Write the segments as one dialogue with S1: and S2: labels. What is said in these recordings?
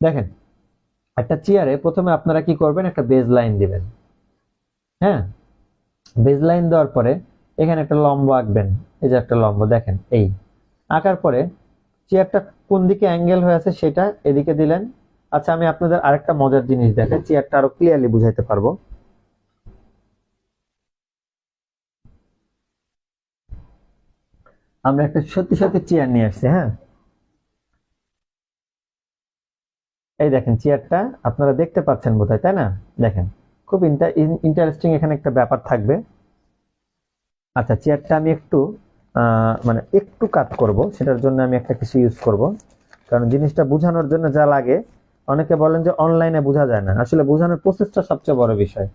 S1: দেখেন একটা চেয়ারে প্রথমে আপনারা কি করবেন, একটা বেজ লাইন দিবেন। হ্যাঁ, বেজ লাইন দেওয়ার পরে এখানে একটা লম্ব আঁকবেন। এই যে একটা লম্ব দেখেন, এই আঁকার পরে চেয়ারটা কোন দিকে অ্যাঙ্গেল হয়ে আছে সেটা এদিকে দিলেন। আচ্ছা, আমি আপনাদের আরেকটা মজার জিনিস দেখাই, চেয়ারটা আরো ক্লিয়ারলি বুঝাইতে পারবো। আমরা একটা সত্যি সত্যি চেয়ার নিয়ে আসছি। হ্যাঁ, এই দেখেন চেয়ারটা আপনারা দেখতে পাচ্ছেন বোধহয়, তাই না? দেখেন, খুব ইন্টারেস্টিং এখানে একটা ব্যাপার থাকবে। আচ্ছা, চেয়ারটা আমি একটু মানে একটু কাট করব, সেটার জন্য আমি একটা কিছু ইউজ করব। কারণ জিনিসটা বোঝানোর জন্য যা লাগে, অনেকে বলেন যে অনলাইনে বোঝা যায় না, আসলে বোঝানোর প্রসেসটা সবচেয়ে বড় বিষয়।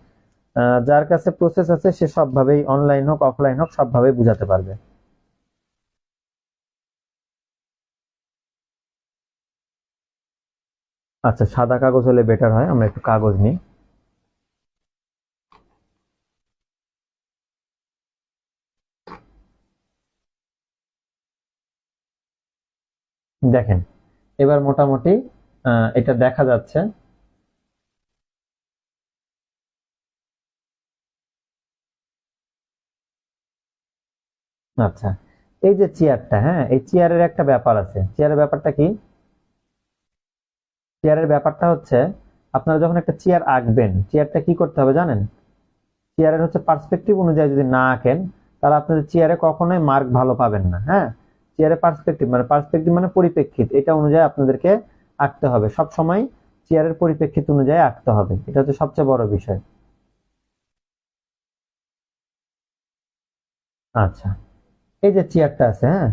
S1: যার কাছে প্রসেস আছে সে সবভাবেই, অনলাইন হোক অফলাইন হোক, সবভাবেই বুঝাতে পারবে। আচ্ছা, সাদা কাগজ হলে বেটার হয়, আমরা একটু কাগজ নিই। দেখেন, এবার মোটামুটি এটা দেখা যাচ্ছে। আচ্ছা, এই যে চেয়ারটা, হ্যাঁ, এই চেয়ারের একটা ব্যাপার আছে। চেয়ারের ব্যাপারটা কি? চেয়ারের ব্যাপারটা হচ্ছে, আপনারা যখন একটা চেয়ার আঁকবেন, চেয়ারটা কি করতে হবে জানেন? চেয়ারের হচ্ছে পার্সপেক্টিভ অনুযায়ী যদি না আঁকেন, তাহলে আপনাদের চেয়ারে কখনোই মার্ক ভালো পাবেন না। হ্যাঁ, চেয়ারে পার্সপেক্টিভ মানে পরিপ্রেক্ষিত, এটা অনুযায়ী আপনাদেরকে আঁকতে হবে সব সময়। চেয়ারের পরিপ্রেক্ষিত অনুযায়ী আঁকতে হবে, এটা হচ্ছে সবচেয়ে বড় বিষয়। আচ্ছা, এই যে চেয়ারটা আছে, হ্যাঁ,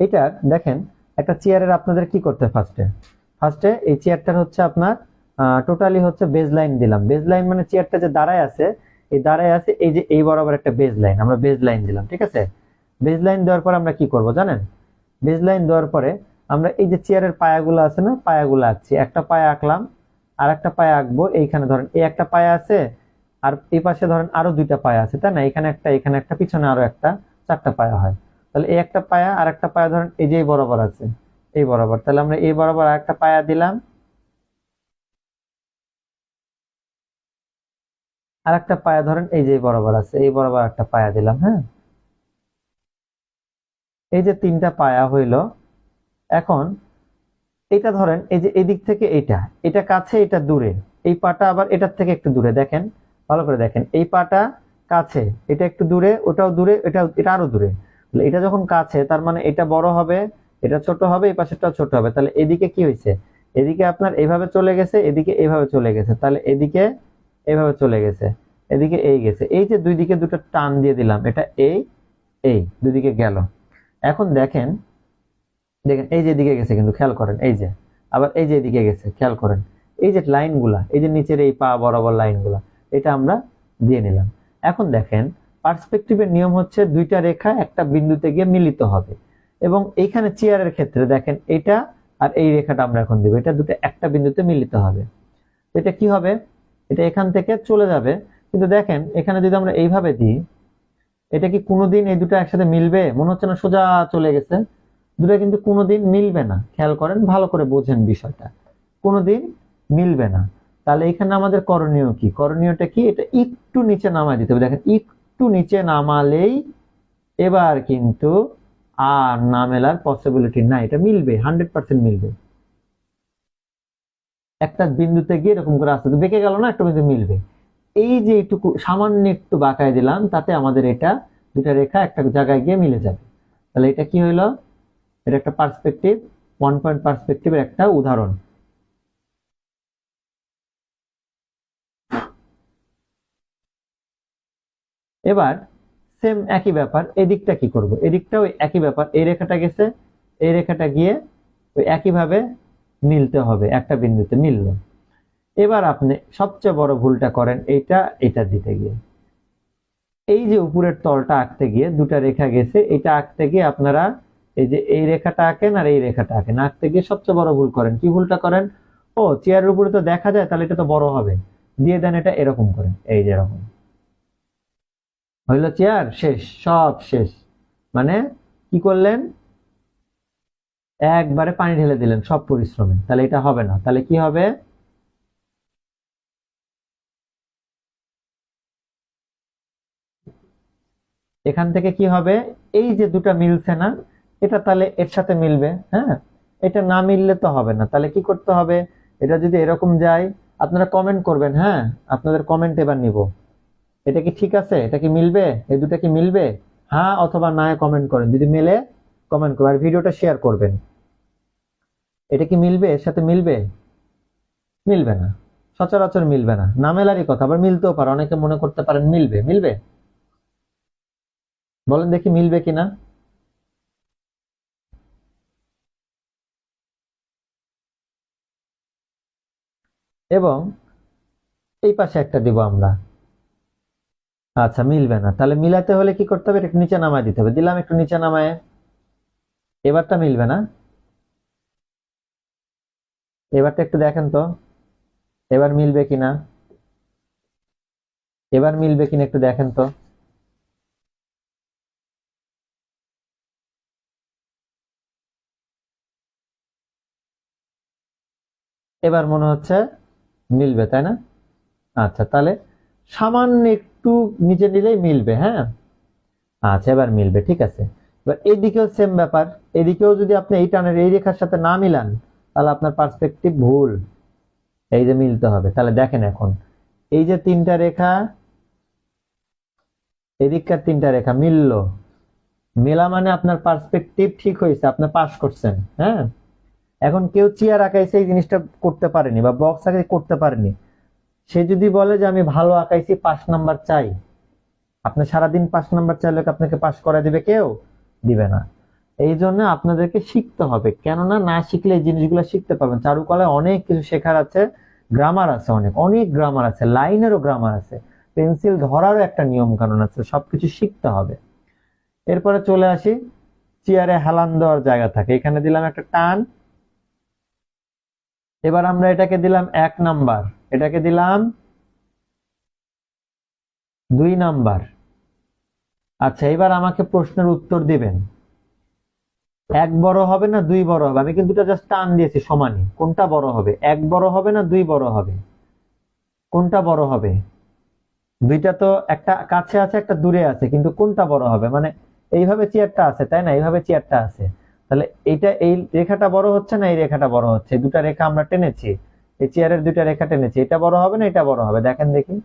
S1: এটা দেখেন, একটা চেয়ারের আপনাদের কি করতে হবে? ফার্স্টে ফার্স্টে এই চেয়ারটার হচ্ছে আপনার টোটালি হচ্ছে বেজ লাইন দিলাম। বেজ লাইন মানে চেয়ারটা যে দাঁড়ায় আছে, এই দাঁড়ায় আছে, এই যে এই বরাবর একটা বেজ লাইন, আমরা বেজ লাইন দিলাম, ঠিক আছে? বেজ লাইন দেওয়ার পর আমরা কি করব জানেন? বেজ লাইন দেওয়ার পরে আমরা এই যে চেয়ারের পায়াগুলো আছে না, পায়াগুলো আঁকছি। একটা পায়া আঁকলাম, আর একটা পায়া আঁকবো। এইখানে ধরেন এই একটা পায়া আছে, আর এই পাশে ধরেন আরো দুইটা পায়া আছে, তাই না? এখানে একটা, এখানে একটা, পিছনে আরো একটা, চারটা পায়া হয়। তাহলে এই একটা পায়া আর একটা পায়া ধরেন এই যে এই বরাবর আছে, এই বরাবর, তাহলে আমরা এই বরাবর আর একটা পায়া দিলাম। আর একটা পায়া ধরেন এই যে এই বরাবর আছে, এই বরাবর একটা পায়া দিলাম। হ্যাঁ, এই যে তিনটা পায়া হইলো। এখন এটা ধরেন এই যে এদিক থেকে এইটা, এটা কাছে এটা দূরে, এই পাটা আবার এটার থেকে একটু দূরে। দেখেন, ভালো করে দেখেন, এই পাটা কাছে, এটা একটু দূরে, ওটাও দূরে, এটা এটা আরো দূরে। তাহলে এটা যখন কাছে, তার মানে এটা বড় হবে, এটা ছোট হবে, এই পাশেরটাও ছোট হবে। তাহলে এদিকে কি হয়েছে? এদিকে আপনার এইভাবে চলে গেছে, এদিকে এইভাবে চলে গেছে, তাহলে এদিকে এইভাবে চলে গেছে, এদিকে এই গেছে। এই যে দুই দিকে দুটো টান দিয়ে দিলাম, এটা এই এই দুদিকে গেল। এখন দেখেন, দেখেন এই যে এদিকে গেছে, কিন্তু খেয়াল করেন এই যে, আবার এই যে এদিকে গেছে, খেয়াল করেন। এই যে লাইনগুলা, এই যে নিচের এই পা বরাবর লাইনগুলা, এটা আমরা দিয়ে নিলাম। এখন দেখেন, পার্সপেক্টিভের নিয়ম হচ্ছে দুইটা রেখা একটা বিন্দুতে গিয়ে মিলিত হবে। এবং এইখানে চেয়ারের ক্ষেত্রে দেখেন, এটা আর এই রেখাটা আমরা এখন দিব, এটা দুটো একটা বিন্দুতে মিলিত হবে। এটা কি হবে? এটা এখান থেকে চলে যাবে। কিন্তু দেখেন এখানে যদি আমরা এইভাবে দিই, এটা কি কোনোদিন এই দুটো একসাথে মিলবে? মনে হচ্ছে না সোজা চলে গেছে? দুটো কিন্তু কোনোদিন মিলবে না, খেয়াল করেন, ভালো করে বোঝেন বিষয়টা। কোনোদিন মিলবে না। তাহলে এখানে আমাদের করণীয় কি? করণীয়টা কি? এটা একটু নিচে নামায় দিতে হবে। দেখেন, একটু নিচে নামালেই এবার কিন্তু আর না মেলার পসিবিলিটি নাই, এটা মিলবে, 100% মিলবে। একটা বিন্দুতে গিয়ে এরকম করে আস্তে আস্তে বেঁকে গেল না, একটা বিন্দু মিলবে। এই যে এইটুকু সামান্য একটু বাঁকায় দিলাম, তাতে আমাদের এটা দুটা রেখা একটা জায়গায় গিয়ে মিলে যাবে। তাহলে এটা কি হইলো? এটা একটা পার্সপেক্টিভ, 1 পয়েন্ট পার্সপেক্টিভের একটা উদাহরণ। এবার সেম একই ব্যাপার, এদিকটা কি করব? এদিকটাও একই ব্যাপার, এই রেখাটা গেছে, এই রেখাটা গিয়ে ওই একইভাবে মিলতে হবে, একটা বিন্দুতে মিললো। এবার আপনি সবচেয়ে বড় ভুলটা করেন এইটা, এটা দিতে গিয়ে, এই যে উপরের তলটা আঁকতে গিয়ে দুটা রেখা গেছে, এটা আঁকতে গিয়ে আপনারা এই যে এই রেখাটা আঁকেন আর এই রেখাটা আঁকেন, আঁকতে গিয়ে সবচেয়ে বড় ভুল করেন। কি ভুলটা করেন? ও, চেয়ারের উপরে তো দেখা যায়, তাহলে এটা তো বড় হবে, দিয়ে দেন এটা এরকম করে, এই যে এরকম হইলো, চেয়ার শেষ, সব শেষ। মানে কি করলেন? একবারে পানি ঢেলে দিলেন সব পরিশ্রমে, তাহলে এটা হবে না। তাহলে কি হবে? এখান থেকে কি হবে? এই যে দুটা মিলছে না, এটা তাহলে এর সাথে মিলবে। হ্যাঁ, এটা না মিললে তো হবে না। তাহলে কি করতে হবে? এটা যদি এরকম যায়, আপনারা কমেন্ট করবেন। হ্যাঁ, আপনাদের কমেন্ট এবার নিব। এটা কি ঠিক আছে? এটা কি মিলবে? এই দুটা কি মিলবে? হ্যাঁ অথবা না কমেন্ট করেন। যদি মিলে কমেন্ট করবেন আর ভিডিওটা শেয়ার করবেন। এটা কি মিলবে? এর সাথে মিলবে? মিলবে না, সচরাচর মিলবে না। না মেলারই কথা, আবার মিলতেও পারে। অনেকে মনে করতে পারেন মিলবে। মিলবে? বলেন দেখি মিলবে কিনা। এবং এই পাশে একটা দিব আমরা। আচ্ছা, মিলবে না। তাহলে মিলাতে হলে কি করতে হবে? এটা একটু নিচে নামায় দিতে হবে। দিলাম একটু নিচে নামায়। এবারটা মিলবে না। এবারটা একটু দেখেন তো, এবার মিলবে কিনা। এবার মিলবে কিনা একটু দেখেন তো। এবার মনে হচ্ছে মিলবে, তাই না? আচ্ছা, তাহলে সামান্য একটু নিচে নিলেই মিলবে। হ্যাঁ, আচ্ছা এবার মিলবে, ঠিক আছে। এবার এদিকেও সেম ব্যাপার। এদিকেও যদি আপনি এই টানের এই রেখার সাথে না মিলান, তাহলে আপনার পার্সপেক্টিভ ভুল। এই যে মিলতে হবে। তাহলে দেখেন এখন, এই যে তিনটা রেখা, এদিককার তিনটা রেখা মিললো। মেলা মানে আপনার পার্সপেক্টিভ ঠিক হয়েছে, আপনি পাস করছেন। হ্যাঁ, এখন কেউ চেয়ার আঁকাইছে এই জিনিসটা করতে পারেনি, বা বক্স আঁকাই করতে পারেনি, সে যদি বলে যে আমি ভালো আঁকাইছি 5 নাম্বার চাই, আপনি সারাদিন 5 নাম্বার চাইলে কি আপনাকে পাস করে দিবে? কেউ দিবে না। এই জন্য আপনাদেরকে শিখতে হবে, কেননা না শিখলে এই জিনিসগুলো শিখতে পারবেন। চারুকলায় অনেক কিছু শেখার আছে। গ্রামার আছে, অনেক অনেক গ্রামার আছে, লাইনেরও গ্রামার আছে, পেন্সিল ধরারও একটা নিয়ম কানুন আছে। সবকিছু শিখতে হবে। এরপরে চলে আসি, চেয়ারে হেলান দেওয়ার জায়গা থাকে। এখানে দিলাম একটা টান। এবার আমরা এটাকে দিলাম 1 নাম্বার, এটাকে দিলাম 2 নাম্বার। আচ্ছা, এবার আমাকে প্রশ্নের উত্তর দিবেন। 1 বড় হবে না 2 বড় হবে? আমি কিন্তু জাস্ট টান দিয়েছি সমানই। কোনটা বড় হবে? 1 বড় হবে না 2 বড় হবে? কোনটা বড় হবে? দুইটা তো, একটা কাছে আছে একটা দূরে আছে, কিন্তু কোনটা বড় হবে? মানে এইভাবে চেয়ারটা আছে, তাই না? এইভাবে চেয়ারটা আছে। তাহলে এইটা, এই রেখাটা বড় হচ্ছে না এই রেখাটা বড় হচ্ছে? দুটা রেখা আমরা টেনেছি, এই চেয়ারের দুইটা রেখা টেনেছি। এটা বড় হবে না এটা বড় হবে? দেখেন দেখি।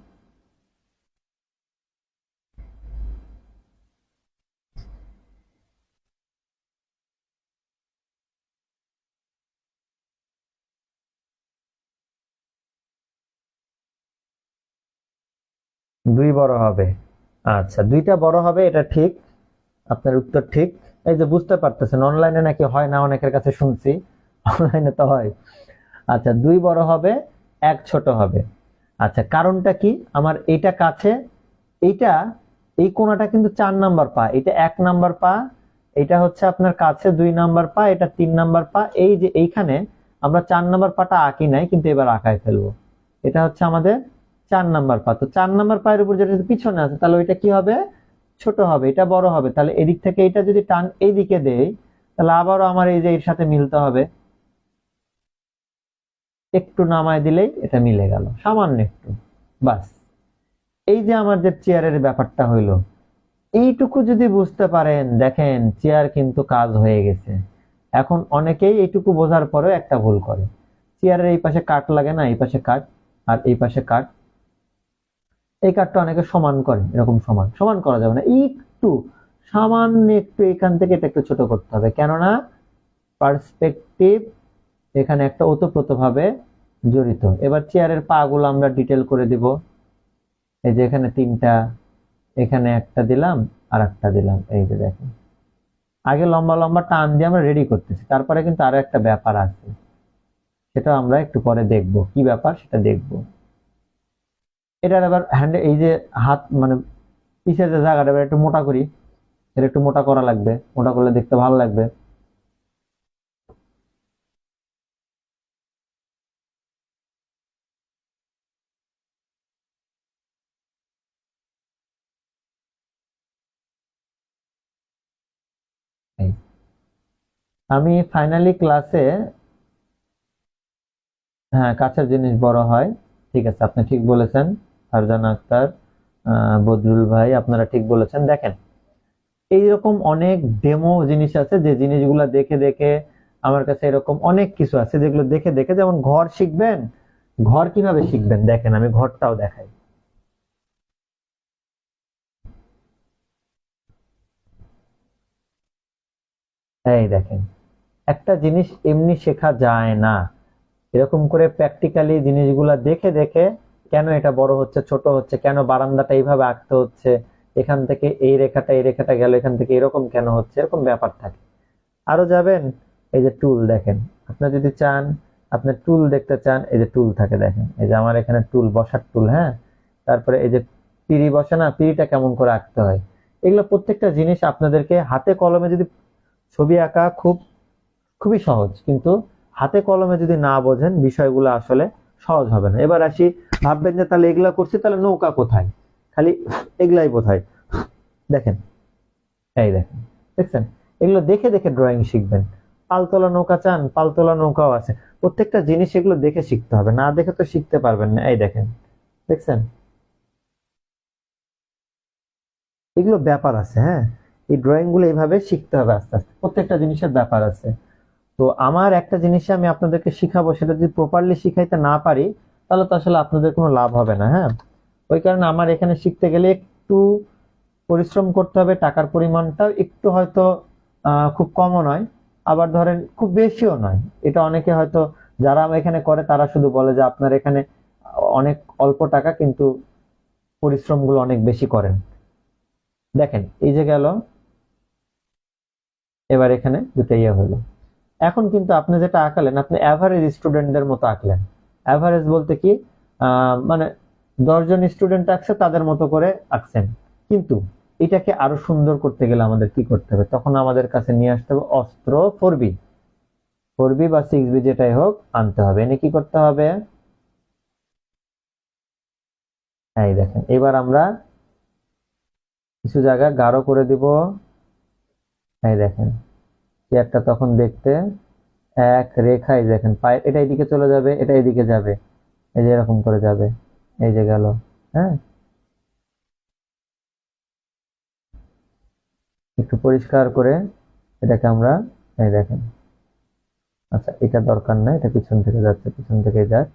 S1: 2 বড় হবে। আচ্ছা, দুইটা বড় হবে, এটা ঠিক। আপনার উত্তর ঠিক। এই যে বুঝতে পারতেছেন, অনলাইনে নাকি হয় না, অনেকের কাছে শুনছি। অনলাইনে তো হয়। আচ্ছা, 2 বড় হবে, 1 ছোট হবে। আচ্ছা, কারণটা কি? আমার এইটা কাছে, এইটা, এই কোণাটা কিন্তু 4 নাম্বার পা, এটা 1 নাম্বার পা। এটা হচ্ছে আপনার কাছে 2 নাম্বার পা, এটা 3 নাম্বার পা। এই যে এইখানে আমরা 4 নাম্বার পাটা আঁকি নাই, কিন্তু এবার আঁকায় ফেলবো। এটা হচ্ছে আমাদের 4 নাম্বার পা। তো 4 নাম্বার পায়ের উপর যেটা পিছনে আছে, তাহলে ওইটা কি হবে? ছোট হবে। এটা বড় হবে। তাহলে এদিক থেকে এটা যদি টান এইদিকে দেই, তাহলে আবারও আমার এই যে এর সাথে মিলতে হবে। একটু নামায় দিলেই এটা মিলে গেল, সামান্য একটু। বাস। এই যে আমাদের চেয়ারের ব্যাপারটা হইলো, এইটুকু যদি বুঝতে পারেন, দেখেন চেয়ার কিন্তু কাজ হয়ে গেছে। এখন অনেকেই এইটুকু বোঝার পরেও একটা ভুল করে। চেয়ারের এই পাশে কাঠ লাগে না, এই পাশে কাঠ আর এই পাশে কাঠ, এই কাঠটা অনেকে সমান করে। এরকম সমান সমান করা যাবে না, একটু সামান্য একটু এখান থেকে এটা একটু ছোট করতে হবে, কেননা পার্সপেক্টিভ এখানে একটা ওতপ্রোত ভাবে জড়িত। এবার চেয়ারের পা গুলো আমরা ডিটেল করে দিব। এই যে এখানে তিনটা, এখানে একটা দিলাম, আর একটা দিলাম। এই যে দেখেন, আগে লম্বা লম্বা টান দিয়ে আমরা রেডি করতেছি, তারপরে কিন্তু আরো একটা ব্যাপার আছে, সেটা আমরা একটু পরে দেখবো। কি ব্যাপার সেটা দেখবো। এটার আবার হ্যান্ড, এই যে হাত মানে পিছের যে জায়গাটা, এবার একটু মোটা করি। এটা একটু মোটা করা লাগবে, মোটা করলে দেখতে ভালো লাগবে। এই আমি ফাইনালি ক্লাসে, হ্যাঁ কাছের জিনিস বড় হয়, ঠিক আছে আপনি ঠিক বলেছেন। ফারজানা আক্তার, বদরুল ভাই, আপনারা ঠিক বলেছেন। দেখেন এইরকম অনেক ডেমো জিনিস আছে যে জিনিসগুলা দেখে দেখে আমার কাছে এরকম অনেক কিছু আছে যেগুলো দেখে দেখে, যেমন ঘর শিখবেন, ঘর কিভাবে শিখবেন দেখেন আমি ঘরটাও দেখাই। এই দেখেন, একটা জিনিস এমনি শেখা যায় না, এরকম করে প্র্যাকটিক্যালি জিনিসগুলা দেখে দেখে, কেন এটা বড় হচ্ছে ছোট হচ্ছে, কেন বারান্দাটা এইভাবে আঁকতে হচ্ছে, এখান থেকে এই রেখাটা গেল, এখান থেকে এরকম কেন হচ্ছে, এরকম ব্যাপার থাকে। আরো যাবেন, এই যে টুল দেখেন, আপনি যদি চান, আপনি টুল দেখতে চান, এই যে টুল থাকে দেখেন, এই যে আমার এখানে টুল, বসার টুল, হ্যাঁ। তারপরে এই যে পিঁড়ি বসে না, পিঁড়িটা কেমন করে আঁকতে হয়, এগুলো প্রত্যেকটা জিনিস আপনাদেরকে হাতে কলমে যদি, ছবি আঁকা খুবই সহজ, কিন্তু হাতে কলমে যদি না বোঝেন বিষয়গুলো আসলে সহজ হবে না। এবার আসি, ভাববেন যে তাহলে এগুলা করছি, তাহলে নৌকা কোথায়, খালি এগুলাই বোধহয়। দেখেন, এই দেখেন, দেখছেন, এগুলো দেখে দেখে ড্রয়িং শিখবেন। পালতোলা নৌকা চান, পালতোলা নৌকাও আছে। প্রত্যেকটা জিনিস এগুলো দেখে শিখতে হবে, না দেখে তো শিখতে পারবেন না। এই দেখেন, দেখছেন, এগুলো ব্যাপার আছে, হ্যাঁ। এই ড্রয়িং গুলো এইভাবে শিখতে হবে আস্তে আস্তে, প্রত্যেকটা জিনিসের ব্যাপার আছে। তো আমার একটা জিনিস আমি আপনাদেরকে শিখাবো, সেটা যদি প্রপারলি শিখাইতে না পারি, তাহলে তো আসলে আপনাদের কোনো লাভ হবে না, হ্যাঁ। ওই কারণে আমার এখানে শিখতে গেলে একটু পরিশ্রম করতে হবে, টাকার পরিমাণটাও একটু হয়তো খুব কমও নয়, আবার ধরেন খুব বেশিও নয়। এটা অনেকে হয়তো, যারা আমার এখানে করে তারা শুধু বলে যে আপনার এখানে অনেক অল্প টাকা, কিন্তু পরিশ্রম গুলো অনেক বেশি করেন। দেখেন এই যে গেল, এবার এখানে দুটো ইয়ে হলো। এখন কিন্তু আপনি যেটা আঁকালেন, আপনি অ্যাভারেজ স্টুডেন্টদের মতো আঁকলেন। অ্যাভারেজ বলতে কি, মানে 10 জন স্টুডেন্ট আঁকছে তাদের মতো করে আঁকছেন, কিন্তু এটাকে আরো সুন্দর করতে গেলে আমাদের কি করতে হবে, তখন আমাদের কাছে নিয়ে আসতে হবে অস্ত্র 4B, 4B বা 6B যেটাই হোক আনতে হবে। এনে কি করতে হবে, এই দেখেন, এবার আমরা কিছু জায়গা গাঢ় করে দিব। এই দেখেন, চেয়ারটা তখন দেখতে এক রেখায়, দেখেন পায়ে এটা এদিকে চলে যাবে, এটা এদিকে যাবে, এই যে এরকম করে যাবে, এই যে গেল, হ্যাঁ। একটু পরিষ্কার করে এটাকে আমরা, এই দেখেন, আচ্ছা এটা দরকার নাই, এটা পিছন থেকে যাচ্ছে, পিছন থেকে যাক।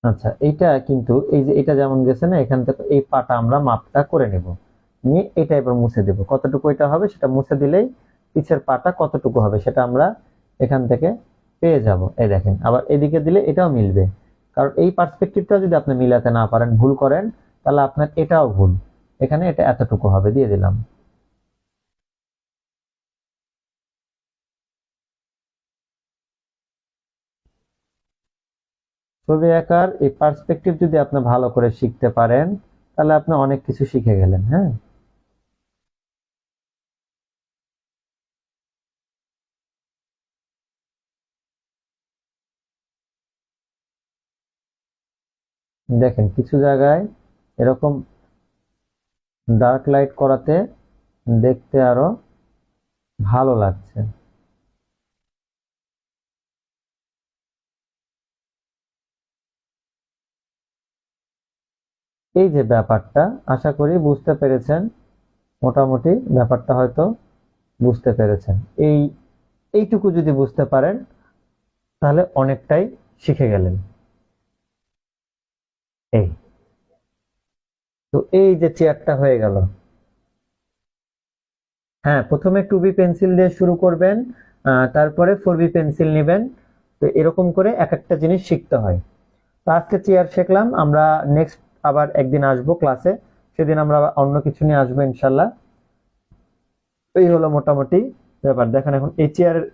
S1: আচ্ছা এইটা কিন্তু, এই যে এটা যেমন গেছে না, এখান থেকে এই পাটা আমরা মাপটা করে নিব, নিয়ে এটা এবার মুছে দেব, কতটুকু এটা হবে সেটা মুছে দিলেই পিছের পাটা কতটুকু হবে সেটা আমরা এখান থেকে পেয়ে যাব। এই দেখেন, আবার এদিকে দিলে এটাও মিলবে, কারণ এই পার্সপেক্টিভটা যদি আপনি মিলাতে না পারেন, ভুল করেন, তাহলে আপনার এটাও ভুল। এখানে এটা এতটুকু হবে, দিয়ে দিলাম। ছবি আঁকার এই পার্সপেক্টিভ যদি আপনি ভালো করে শিখতে পারেন, তাহলে আপনি অনেক কিছু শিখে গেলেন, হ্যাঁ। দেখেন কিছু জায়গায় এরকম ডার্ক লাইট করাতে দেখতে আরো ভালো লাগছে। এই যে ব্যাপারটা, আশা করি বুঝতে পেরেছেন, মোটামুটি ব্যাপারটা হয়তো বুঝতে পেরেছেন। এই এইটুকু যদি বুঝতে পারেন, তাহলে অনেকটাই শিখে গেলেন। এই, তো এই যে চেয়ারটা হয়ে গেল, হ্যাঁ প্রথমে 2B পেন্সিল দিয়ে শুরু করবেন, তারপরে 4B পেন্সিল নেবেন। তো এরকম করে এক একটা জিনিস শিখতে হয়। তো আজকে চেয়ার শিখলাম, আমরা নেক্সট আবার একদিন আসবো ক্লাসে, সেদিন আমরা অন্য কিছু নিয়ে আসবো ইনশাল্লাহ। এই হলো মোটামুটি ব্যাপার। দেখেন এখন এই চেয়ারের